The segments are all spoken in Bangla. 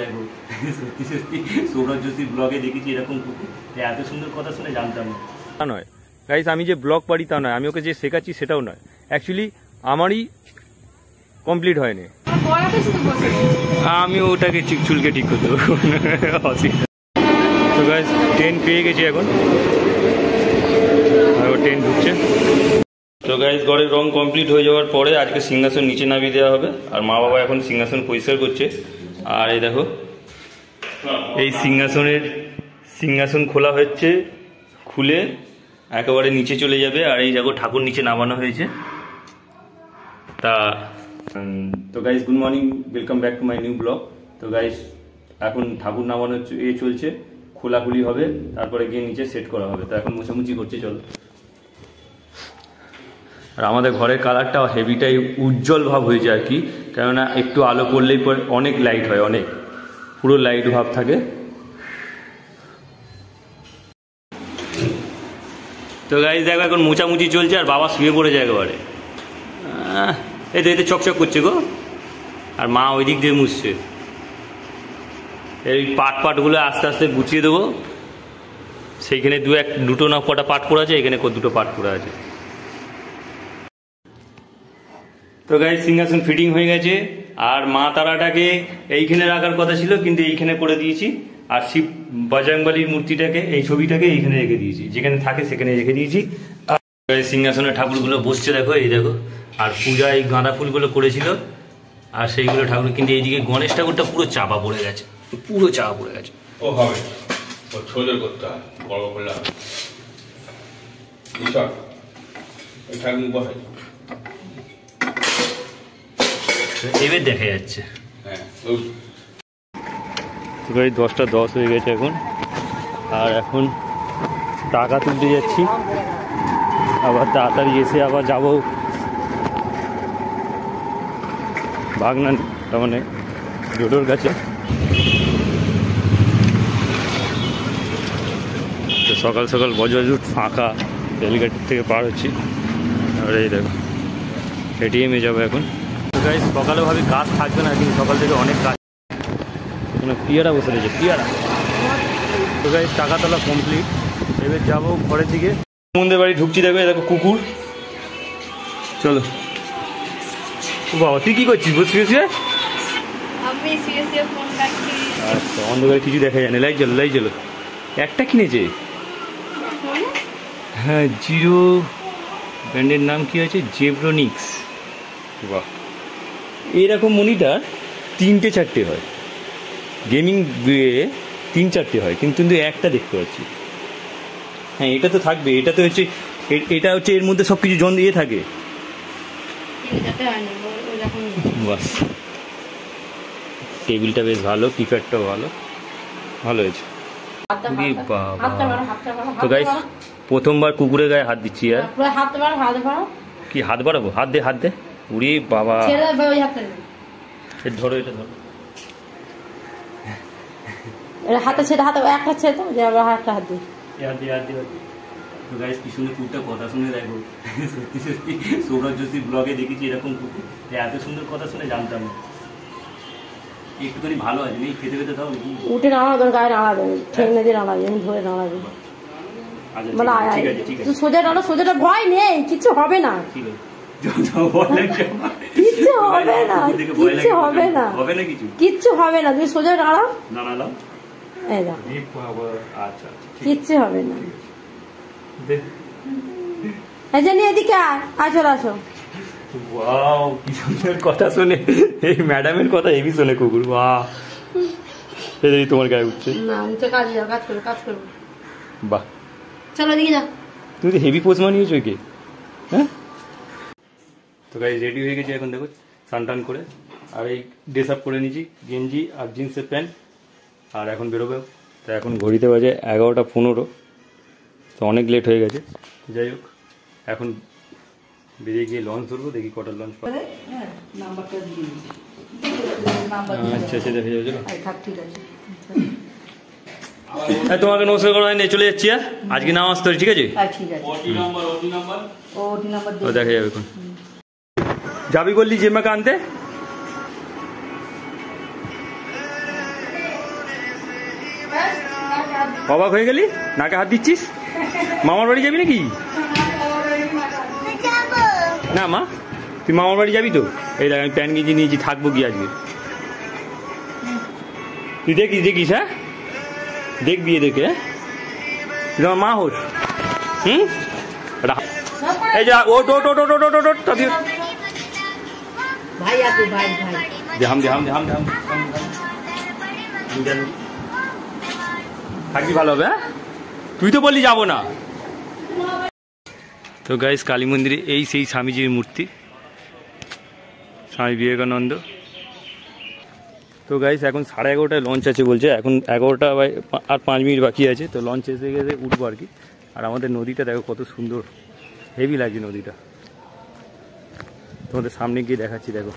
দেখো সত্যি সত্যি সৌরভ যোশীর ব্লগে দেখেছি এরকম কুকুর, এত সুন্দর কথা শুনে জানতাম না। তা নয় গাইস, আমি যে ব্লগ পারি তা নয়, আমি ওকে যে শেখাচ্ছি সেটাও নয়, অ্যাকচুয়ালি আমারই কমপ্লিট হয়নি, আমি ওটাকে চুলকে ঠিক করতে পারবো। তো গাইস ট্রেন পেয়ে গেছি এখন, আর ট্রেন ঢুকছে। তো গাইস ঘরের রং কমপ্লিট হয়ে যাওয়ার পরে আজকে সিংহাসন নিচে নামিয়ে দেওয়া হবে, আর মা বাবা এখন সিংহাসন পরিষ্কার করছে। আর এই দেখো এই সিংহাসন খোলা হচ্ছে, খুলে একেবারে নিচে চলে যাবে। আর এই দেখো ঠাকুর নিচে নামানো হয়েছে। তো guys good morning, welcome back to my new blog. তো গাইস এখন ঠাকুর নামানো চলছে, খোলাখুলি হবে, তারপরে গিয়ে নিচে সেট করা হবে। তো এখন মোছামুছি করছে, চলো। আর আমাদের ঘরের কালারটা হেভিটাই উজ্জ্বল ভাব হয়েছে আর কি, কেননা একটু আলো পড়লেই পর অনেক লাইট হয়, অনেক পুরো লাইট ভাব থাকে। তো গাইস দেখো এখন মোছামুছি চলছে, আর বাবা শুয়ে পড়েছে একেবারে, এই তো এতে চকচক করছে গো। আর মা ওই দিক দিয়ে মুছছে। এই পাটগুলো আস্তে আস্তে গুছিয়ে দেবো। সেইখানে দুটো না কটা পাট পড়ে আছে, এখানে দুটো পাট পড়ে আছে। তো গাইস সিংহাসন ফিটিং হয়ে গেছে, আর মা তারাটাকে এইখানে রাখার কথা ছিল কিন্তু এইখানে করে দিয়েছি। আর শিব বজরংবলীর মূর্তিটাকে, এই ছবিটাকে এইখানে রেখে দিয়েছি, যেখানে থাকে সেখানে রেখে দিয়েছি। আর সিংহাসনের ঠাকুরগুলো বসছে দেখো, এই দেখো। আর পূজায় গাঁদা ফুলগুলো করেছিল, আর সেইগুলো ঠাকুর। কিন্তু এইদিকে গণেশ ঠাকুরটা পুরো চাপা পড়ে গেছে, পুরো চাপা পড়ে গেছে। ও হবে ও ছোটো করতে হয়, বড় করলে ঠাকুর বসাই এবার দেখা যাচ্ছে। হ্যাঁ 10টা 10 হয়ে গেছে এখন। আর এখন টাকা তুলতে যাচ্ছি, আবার তাড়াতাড়ি এসে আবার যাবো বাগনান, তার মানে ডোডোর কাছে। তো সকাল সকাল বজরুট ফাঁকা, রেলগেট থেকে পার হচ্ছি। আর এই দেখো এটিএমে যাবো এখন। গাইস সকালে ভাবি কাজ থাকবে না, কিন্তু সকাল থেকে অনেক কাজ। পিয়ারা বসে রয়েছে, পিয়ারা। তো গাইস টাকা তোলা কমপ্লিট, এবার যাবো ঘরের দিকে। মন্দির বাড়ি ঢুকছি, দেখো দেখো কুকুর। চলো। বাবা তুই কি করছিস শুয়ে শুয়ে? আচ্ছা অন্ধকারে কিছু দেখা যায় না, লাইট জ্বলো। একটা কিনেছে, হ্যাঁ জিরো ব্র্যান্ডের নাম কি আছে, জেব্রোনিক্স। বাহ, এরকম মনিটর 3-4টে হয়, গেমিং 3-4টে হয়, কিন্তু একটা দেখতে পাচ্ছি। হ্যাঁ এটা তো থাকবে, এটা তো হচ্ছে, এটা হচ্ছে এর মধ্যে সব কিছু জন দিয়ে থাকে। বাস টেবিলটা বেশ ভালো, কিপ্যাডটাও ভালো হয়েছে। তো গাইস প্রথমবার কুকুরের গায়ে হাত দিচ্ছি। আর কি হাত বাড়াবো? হাত দে উড়ি বাবা, ধরো এটা ধরো, হাতে ছেড়ে হাতে একটা ছেড়ে তো আবার হাত দিই। তো গাইস কি সুন্দর কুকুরটা কথা শুনে দেখো, সত্যি সত্যি সৌরভ যোশীর ব্লগে দেখেছি এরকম কুকুর, এত সুন্দর কথা শুনে জানতাম না। একটুখানি ভালো আছে, নেই খেতে খেতে দাও, উঠে নাড়া তোর গায়ে নাড়াবে, ঠেকনে দিয়ে নাড়াবে, আমি ধরে নাড়াবে। সোজা নাড়া, সোজাটা ভয় নেই, কিছু হবে না, কিচ্ছু হবে না, তুমি সোজা নাড়াও, কিচ্ছু হবে না। এদিকে আসো। ওয়াও কি সুন্দর কথা শুনে, এই ম্যাডামের কথা হেভি শুনে কুকুর। বাহ, এই তোমার গায়ে উঠছে না, আমি তো কাজ করবো। বাহ চলো এদিকে যাও, তুমি তো হেভি পোজ মানিয়েছো কে, হ্যাঁ। তো গাইস রেডি হয়ে গেছি এখন, দেখো স্নান করে, আর এই ড্রেস আপ করে নিয়েছি, গেঞ্জি আর জিন্সের প্যান্ট। আর এখন বেরোবে। তো এখন ঘড়িতে বাজে 11টা 15। তো অনেক লেট হয়ে গেছে, যাই হোক এখন বেরিয়ে গিয়ে লঞ্চ ধরবো, দেখি কটার লঞ্চ পাবো। আচ্ছা দেখে যাবে। তোমাকে নমস্কার করা হয়নি, চলে যাচ্ছি। আজকে নাম আসতে ঠিক আছে, দেখা যাবে এখন। যাবি বললি জেম্মাকে আনতে? অবাক হয়ে গেলি, নাকে হাত দিচ্ছিস? মামার বাড়ি যাবি নাকি? না মা, তুই মামার বাড়ি যাবি তো? এই দেখ আমি প্যান্ট গেঞ্জি নিয়েছি, থাকবো কি আজকে? তুই দেখিস হ্যাঁ, দেখবি এদেরকে, হ্যাঁ তুই আমার মা হোস। এই যা ওট ওট ওট ওট ওট ওট ওট ভাই আপু ভাই ভাই দেহাম থাকবি ভালো হবে। হ্যাঁ তুই তো বললি যাবো না। তো গাইস কালী মন্দিরে এই সেই স্বামীজির মূর্তি, স্বামী বিবেকানন্দ। তো গাইস এখন 11:30টায় লঞ্চ আছে বলছে, এখন 11টা আর 5 মিনিট বাকি আছে। তো লঞ্চ এসে গেছে, উঠবো আর কি। আর আমাদের নদীটা দেখো কত সুন্দর, হেভি লাগছে নদীটা। তোমাদের সামনে গিয়ে দেখাচ্ছি, দেখো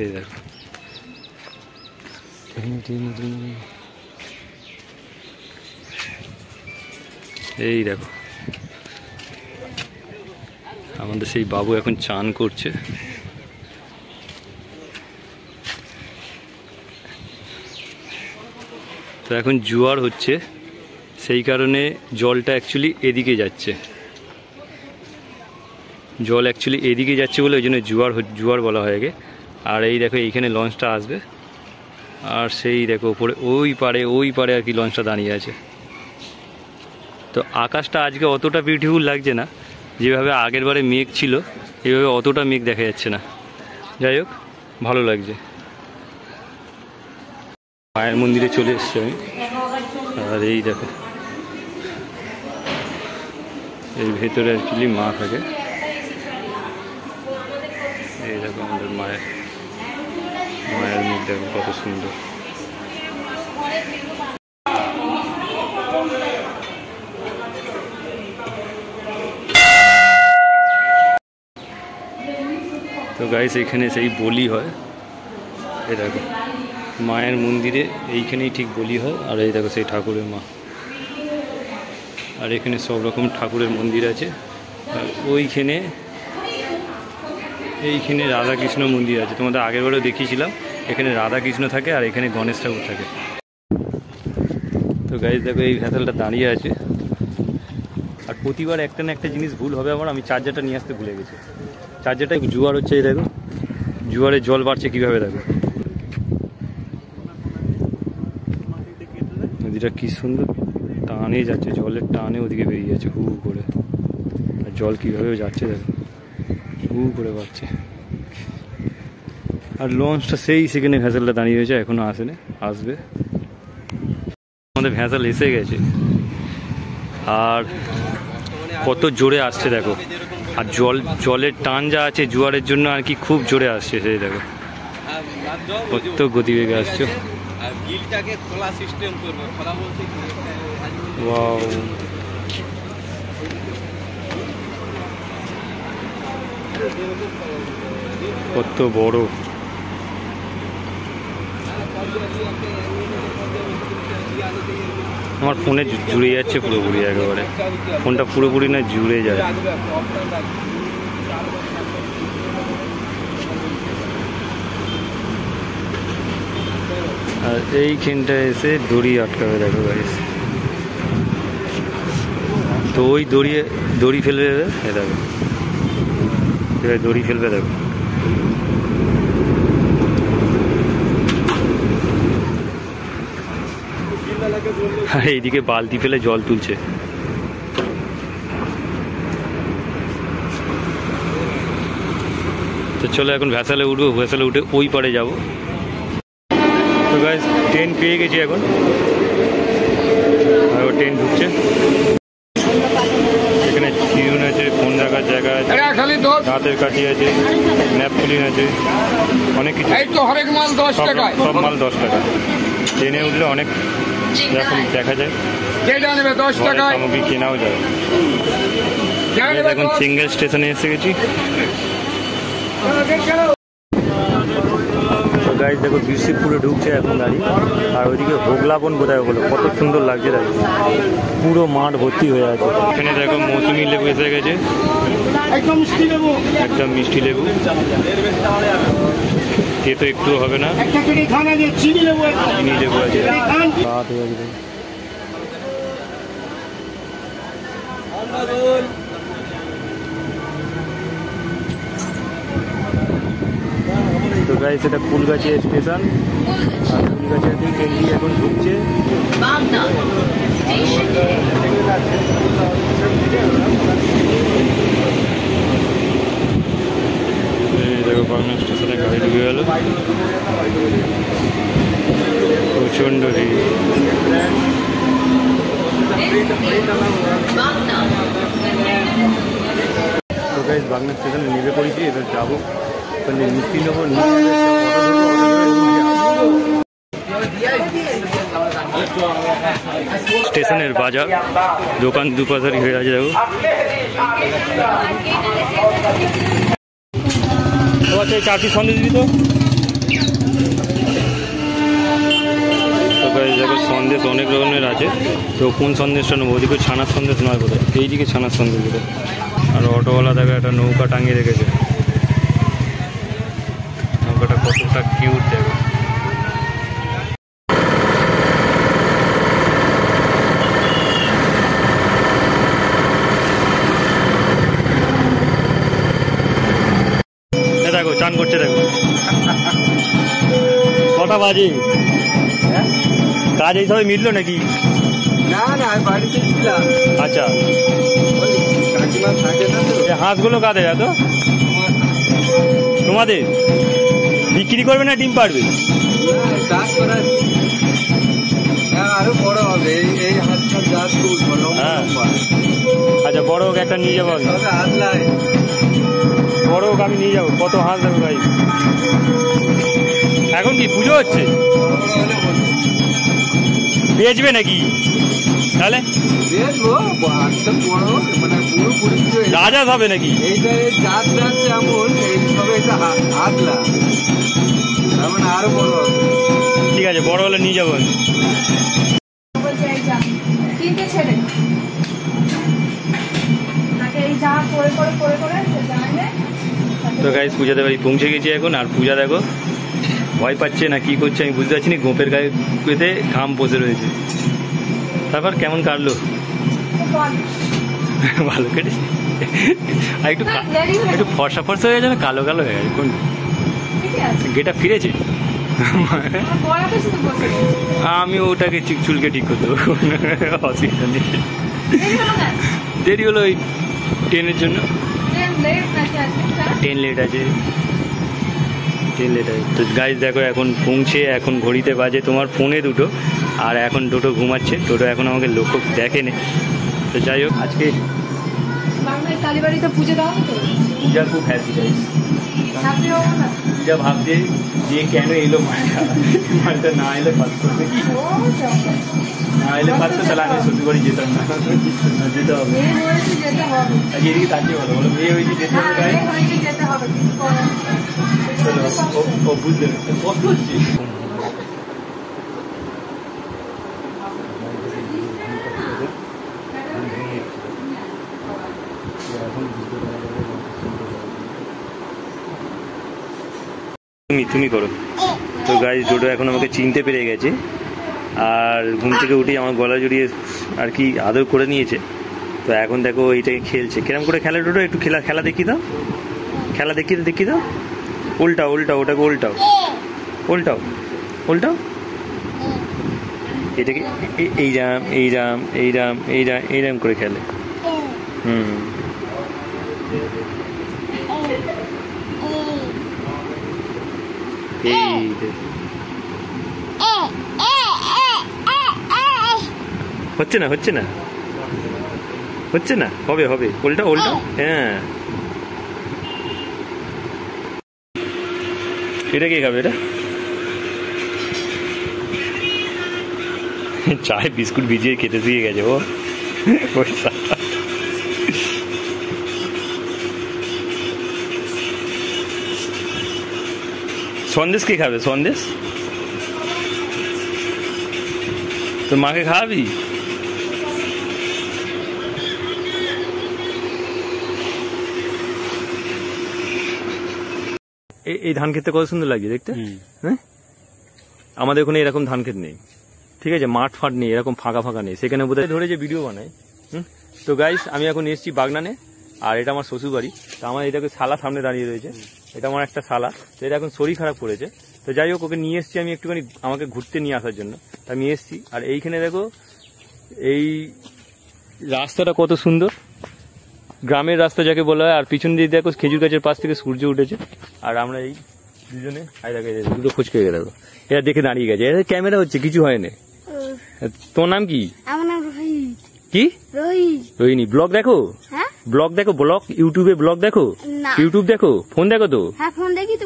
এই দেখো এই দেখো আমাদের সেই বাবু এখন চান করছে। তো এখন জোয়ার হচ্ছে, সেই কারণে জলটা অ্যাকচুয়ালি এদিকে যাচ্ছে, জল অ্যাকচুয়ালি এদিকে যাচ্ছে বলে ওই জন্য জোয়ার বলা হয় আগে। আর এই দেখো এইখানে লঞ্চটা আসবে, আর সেই দেখো ওপরে ওই পারে আর কি লঞ্চটা দাঁড়িয়ে আছে। তো আকাশটা আজকে অতটা বিউটিফুল লাগছে না, যেভাবে আগের বারে মেঘ ছিল এইভাবে অতটা মেঘ দেখা যাচ্ছে না। যাই হোক ভালো লাগছে। মায়ের মন্দিরে চলে এসছি আমি, আর এই দেখো এর ভেতরে অ্যাকচুয়ালি মা থাকে। এই দেখো আমাদের মায়ের মুখ দেখো কত সুন্দর। তো গাইস এখানে সেই বলি হয়, এই দেখো মায়ের মন্দিরে এইখানেই ঠিক বলি হয়। আর এই দেখো সেই ঠাকুরের মা, আর এখানে সব রকম ঠাকুরের মন্দির আছে। আর এইখানে রাধাকৃষ্ণ মন্দির আছে, তোমাদের আগেরবারেও দেখিয়েছিলাম। এখানে রাধাকৃষ্ণ থাকে আর এখানে গণেশ ঠাকুর থাকে। তো গাইস দেখো এই ভেসেলটা দাঁড়িয়ে আছে। আর প্রতিবার একটা না একটা জিনিস ভুল হবে আমার, আমি চার্জারটা নিয়ে আসতে ভুলে গেছি। চার্জারটা জোয়ার হচ্ছে, এই দেখো জোয়ারে জল বাড়ছে কীভাবে, দেখো নদীটা কী সুন্দর টানে যাচ্ছে, জলের টানে ওদিকে বেরিয়ে যাচ্ছে হু করে। আর জল কীভাবে যাচ্ছে দেখো, হু করে বাড়ছে। আর লঞ্চটা সেই সেখানে ভ্যাসেলটা দাঁড়িয়ে রয়েছে, এখনও আসেনি, আসবে। আমাদের ভ্যাসেল এসে গেছে, আর কত জোরে আসছে দেখো। আর জলের টান যা আছে জোয়ারের জন্য আর কি, খুব জোরে আসছে। সেই দেখো কত গতিবেগে আসছে। ওয়াও কত বড়। আমার ফোনে জুড়ে যাচ্ছে পুরোপুরি, একেবারে ফোনটা পুরোপুরি না জুড়ে যায়। আর এইখানটায় এসে দড়ি আটকাবে দেখো গাইস। তো ওই দড়ি ফেলবে, এ দেখো দড়ি ফেলবে দেখো। আর এইদিকে বালতি ফেলে জল তুলছে। তো চলো এখন ভ্যাসেলে উঠবো, ভ্যাসেলে উঠে ওই পারে যাবো। তো গাইস ট্রেন পেয়ে গেছি এখন, আর ট্রেন ঢুকছে। এখানে চিরুন আছে, ফোন রাখার জায়গা আছে, দাঁতের কাঠি আছে, ন্যাপথলিন আছে, অনেক কিছু। সব মাল 10 টাকা। ট্রেনে উঠলে অনেক রকম দেখা যায়, সামগ্রী কেনাও যায়। এখন সিঙ্গেল স্টেশনে এসে গেছি। গাড়ি দেখো বিরসিকপুরে ঢুকছে এখন গাড়ি। আর ওইদিকে হোগলাবন বোধহয় হলো, কত সুন্দর লাগছে দেখো, পুরো মাঠ ভর্তি হয়ে আছে। এখানে দেখো মৌসুমি লেবু এসে গেছে, একদম মিষ্টি লেবু। তেতো একটু হবে না, চিনি লেবু আছে। তো গাইস এটা ফুলগাছি স্টেশন, আর ফুলগাছিয়া দিয়ে ট্রেনটি এখন ঢুকছে। দেখো বাংলা স্টেশনে গাড়ি ঢুকে গেল, প্রচণ্ড ভিড়। তো গাইস বাংলা স্টেশনে নেমে পড়েছি, এবার যাবো ওখানে মিষ্টি নেবো, স্টেশনের বাজার, দোকান দুপাশারি হয়ে আছে। দেখো চার পিস সন্দেশ দিবি তো। দেখো সন্দেশ অনেক রকমের আছে, তো কোন সন্দেশটা নেবো? ওদিকে ছানার সন্দেশ নয় বোধহয়, এইদিকে ছানার সন্দেশ দিবে। আর অটোওয়ালা দেখো একটা নৌকা টাঙিয়ে রেখেছে, নৌকাটা কতটা কিউট দেখো। দেখো চান করছে, দেখো কটা বাজে, কাজ এই সবাই মিললো নাকি? না না বাড়িতে ছিলাম। আচ্ছা কাকিমা থাকে না তো। হাঁসগুলো কাদের? এত তোমাদের বিক্রি করবে না ডিম পারবে? চাষ করা আরো বড় হবে, এই হাতটা চাষ করবো। হ্যাঁ আচ্ছা, বড় হোক একটা নিয়ে যাবো, হাতলায় বড় হোক আমি নিয়ে যাবো। কত হাঁস দেবো ভাই? এখন কি পুজো হচ্ছে, বেচবে নাকি তাহলে? দেখবো হাতটা বড় মানে পুরো পরিচয় রাজা হবে নাকি? এইটা এই চাষ চাষ যেমন এইভাবে এটা হাতলা মানে আরো বড় হবে। ঠিক আছে, বড় হলে নিয়ে যাবো। তো গাইস পূজাতে বাড়ি পৌঁছে গেছি এখন, আর পূজা দেখো ভয় পাচ্ছে না কি করছে আমি বুঝতে পারছি না, গোপের গায়ে পেতে ঘাম বসে রয়েছে। তারপর কেমন কাটলো? ভালো কেটেছে, আর একটু একটু ফর্সা ফর্সা হয়ে গেছে না, কালো কালো হয়ে গেছে। কোন গেটা ফিরেছে? আমি ওটাকে চুলকে ঠিক করতে পারবো, অসুবিধা নেই। দেরি হলো ওই ট্রেনের জন্য, ট্রেন লেট আছে, ট্রেন লেট আছে। তো গাইজ দেখো এখন পৌঁছে, এখন ঘড়িতে বাজে তোমার 2:45, আর এখন টোটো ঘুমাচ্ছে। টোটো এখন আমাকে লক্ষ্য দেখেনি। তো যাই হোক, আজকে কালীবাড়িতে পুজো দাও তো, পূজা খুব হ্যাপি গাইজ। পূজা ভাবছে যে কেন এলো মালটা না এলে পাস করবে, না এলে পারতো তাহলে আমি শ্বশুরবাড়ি যেতাম না, যেতে হবে। এদিকে তাকিয়ে বলো, বলো মেয়ে হয়েছে যেতে হবে, ও বুঝতে কষ্ট হচ্ছে। তুমি করো। তো গাইজ ডোডো এখন আমাকে চিনতে পেরে গেছে, আর ঘুম থেকে উঠে আমার গলা জড়িয়ে আর কি আদর করে নিয়েছে। তো এখন দেখো এইটাকে খেলছে, কিরম করে খেলে ডোডো? একটু খেলা দেখিয়ে দাও, খেলা দেখিয়ে দাও। উল্টাও উল্টাও, ওটাকে উল্টাও উল্টাও উল্টাও, এটাকে এইরাম এইরাম এইরাম এইরাম এইরাম করে খেলে। হচ্ছে না হচ্ছে না হচ্ছে না, হবে হবে, উল্টা উল্টা। হ্যাঁ এটা কে খাবে? এটা চায় বিস্কুট ভিজিয়ে খেতে শিখে গেছে ও। সন্দেশ কে খাবে? সন্দেশ তোর মাকে খাওয়াবি? এই ধান ক্ষেতটা কত সুন্দর লাগছে দেখতে, হ্যাঁ? আমাদের ওখানে এরকম ধান ক্ষেত নেই, ঠিক আছে, মাঠ ফাট নেই, এরকম ফাঁকা ফাঁকা নেই, সেখানে বোধহয় ধরে যে ভিডিও বানায়। তো গাইস আমি এখন এসেছি বাগনানে, আর এটা আমার শ্বশুর বাড়ি। তো আমার এটাকে শালা সামনে দাঁড়িয়ে রয়েছে, এটা আমার একটা শালা। তো এটা এখন শরীর খারাপ করেছে, তো যাই হোক ওকে নিয়ে এসেছি আমি একটুখানি আমাকে ঘুরতে নিয়ে আসার জন্য। তা আমি এসেছি, আর এইখানে দেখো এই রাস্তাটা কত সুন্দর, গ্রামের রাস্তা যাকে বলা হয়। আর পিছন দিয়ে দেখো খেজুর গাছের পাশ থেকে সূর্য উঠেছে, আর আমরা এই দুজনে দুটো ফুচকে দেখো, এরা দেখে দাঁড়িয়ে গেছে, ক্যামেরা হচ্ছে, কিছু হয়নি। তোর নাম কি? আমার নাম রোহিত। কি? রোহিত। রোহিণী। ব্লগ দেখো? হ্যাঁ ব্লগ দেখো, ব্লগ ইউটিউবে ব্লগ দেখো? না। ইউটিউব দেখো? ফোন দেখো তো? হ্যাঁ ফোন দেখি তো,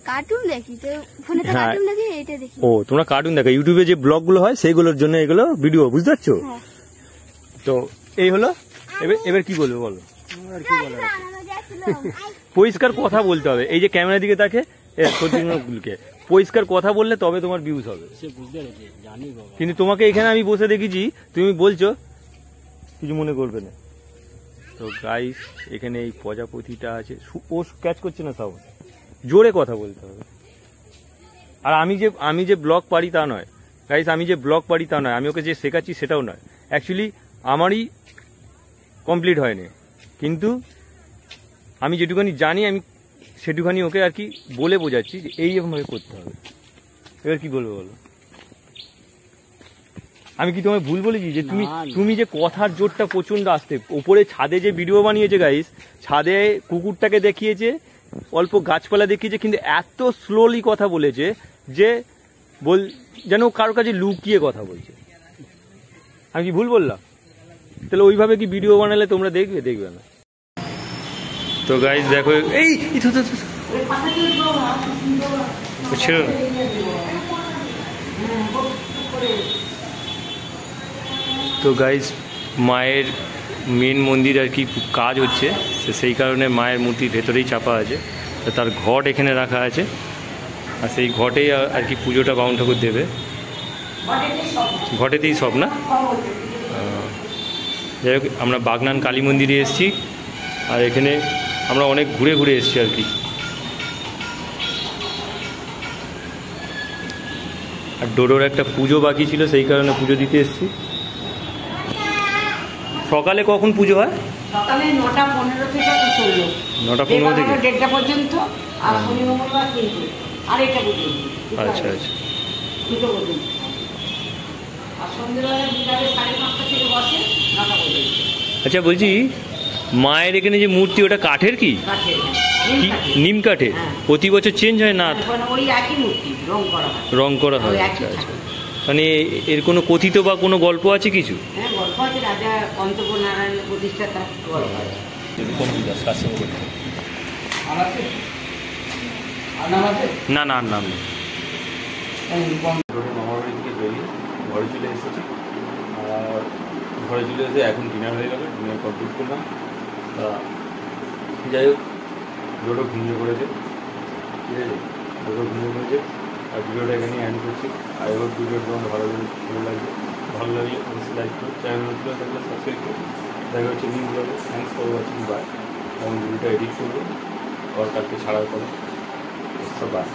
কার্টুন দেখি তো, ফোনে তো হ্যাঁ। কার্টুন দেখি, এটা দেখি। ও তোমরা কার্টুন দেখো, ইউটিউবে যে ব্লগ গুলো হয় সেইগুলোর জন্য এগুলো ভিডিও, বুঝতে পারছো? হ্যাঁ। তো এই হলো, এবার কি বলবো বলো? পরিষ্কার কথা বলতে হবে, এই যে ক্যামেরার দিকে তাকে সত্যিকে পরিষ্কার কথা বললে তবে তোমার ভিউজ হবে। কিন্তু তোমাকে এখানে আমি বসে দেখেছি, তুমি বলছো, কিছু মনে করবে না। তো গাইস এখানে এই প্রজাপতিটা আছে, ও ক্যাচ করছে না, সব জোরে কথা বলতে হবে। আর আমি যে ব্লগ পারি তা নয় গাইস, আমি যে ব্লগ পারি তা নয়, আমি ওকে যে শেখাচ্ছি সেটাও নয়, অ্যাকচুয়ালি আমারই কমপ্লিট হয়নি, কিন্তু আমি যেটুখানি জানি আমি সেটুখানি ওকে আর কি বলে বোঝাচ্ছি যে এইরকমভাবে করতে হবে। এবার কি বলবো বলো? আমি কি তোমায় ভুল বলেছি যে তুমি যে কথার জোরটা প্রচন্ড আসতে, ওপরে ছাদে যে ভিডিও বানিয়েছে গাইস, ছাদে কুকুরটাকে দেখিয়েছে, অল্প গাছপালা দেখিয়েছে, কিন্তু এত স্লোলি কথা বলেছে যে যেন কারোর কাছে লুকিয়ে কথা বলছে। আমি কি ভুল বললাম? তাহলে ওইভাবে কি ভিডিও বানালে তোমরা দেখবে না। তো গাইস দেখো, এই ছিল না। তো গাইস মায়ের মেন মন্দির আর কি কাজ হচ্ছে, সেই কারণে মায়ের মূর্তি ভেতরেই চাপা আছে, তার ঘট এখানে রাখা আছে, আর সেই ঘটেই আর কি পুজোটা বাউন ঠাকুর দেবে, ঘটেতেই সব না। যাই হোক আমরা বাগনান কালী মন্দিরে এসেছি, আর এখানে আমরা অনেক ঘুরে ঘুরে এসেছি আর কি। আর ডোডোর একটা পুজো বাকি ছিল, সেই কারণে পুজো দিতে এসেছি। সকালে কখন পুজো হয়? সকালে 9:15 থেকে 16, 9:15 থেকে 1:30 পর্যন্ত, আর শনি মঙ্গলবার 3টে, আড়াইটা পর্যন্ত। আচ্ছা আচ্ছা। 2টো পর্যন্ত। আর সন্ধ্যেবেলা বিকালে 5:30 থেকে বসে 9টা পর্যন্ত। আচ্ছা বলছি, মায়ের এখানে যে মূর্তি ওটা কাঠের কি? কাঠের। কি নিম কাঠের? হ্যাঁ। প্রতি বছর চেঞ্জ হয় না? ওই একই মূর্তি, রং করা হয়। রং করা হয়? ওই আচ্ছা একই আচ্ছা। থাকে। মানে এর কোনো কথিত বা কোনো গল্প আছে কিছু? হ্যাঁ গল্প আছে, রাজা অন্তপুর নারায়ণের প্রতিষ্ঠাতা গল্প আছে। না না, আর নাম নেই। মামাবাড়ি থেকে বেরিয়ে ঘরে চলে এসেছি, আর ঘরে চলে এসে এখন ডিনার হয়ে গেল, ডিনার কমপ্লিট করলাম। তা যাই হোক, ডোডো ঘুমিয়ে পড়েছে, ঠিক আছে, ডোডো ঘুমিয়ে পড়েছে, আর ভিডিওটা এখানে এন্ড করছি। আর এবার ভিডিওটা তোমার ভালো লাগবে, ভালো লাগলে অবশ্যই লাইক করো, চ্যানেল নতুন থাকলে সাবস্ক্রাইব করো। দেখা হচ্ছে নিউ ব্লগে। Thanks for watching, bye. এবং ভিডিওটা এডিট করবো, আবার কালকে ছাড়ার পরে বাই।